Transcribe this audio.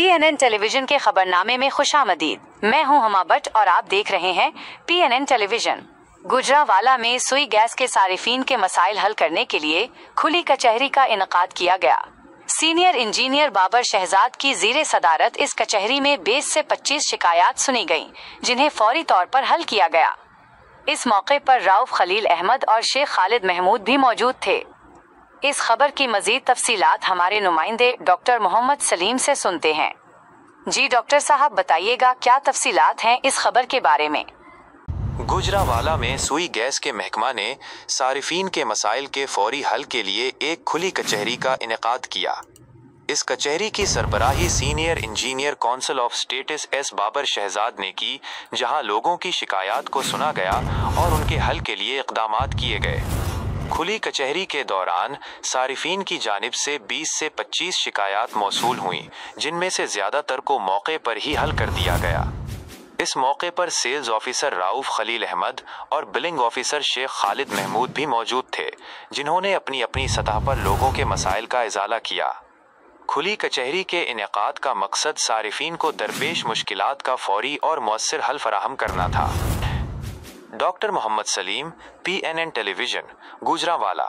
PNN television के खबरनामे में खुशामदीद। मैं हूं हुमा भट्ट और आप देख रहे हैं PNN टेलीविजन। गुजरांवाला में सुई गैस के सारिफीन के मसाइल हल करने के लिए खुली कचहरी का इनकाद किया गया। सीनियर इंजीनियर बाबर शहजाद की ज़ीरे सदारत इस कचहरी में 20 से 25 शिकायत सुनी गईं, जिन्हें फौरी तौर पर हल किया गया। इस मौके पर राउफ खलील अहमद और शेख खालिद महमूद भी मौजूद थे। इस खबर की मजीद तफसीलात हमारे नुमाइंदे डॉक्टर मोहम्मद सलीम से सुनते हैं। जी डॉक्टर साहब, बताइएगा क्या तफसीलात हैं इस खबर के बारे में। गुजरांवाला में सुई गैस के महकमा ने सारिफीन के मसाइल के फौरी हल के लिए एक खुली कचहरी का इनेकाद किया। इस कचहरी की सरबराही senior engineer council of status S Babar Shahzad ने की, जहां लोगों की शिकायत को सुना गया और उनके हल के लिए इक़दामात किए गए। खुली कचहरी के दौरान सारिफीन की जानिब से 20 से 25 शिकायत मौसूल हुई, जिनमें से ज़्यादातर को मौके पर ही हल कर दिया गया। इस मौके पर सेल्स ऑफिसर राउफ खलील अहमद और बिलिंग ऑफिसर शेख खालिद महमूद भी मौजूद थे, जिन्होंने अपनी अपनी सतह पर लोगों के मसाइल का इजाला किया। खुली कचहरी के इनेकाद का मकसद सारिफीन को दरपेश मुश्किलात का फौरी और मौसर हल फराहम करना था। Doctor Mohammad Saleem, PNN television, Gujranwala.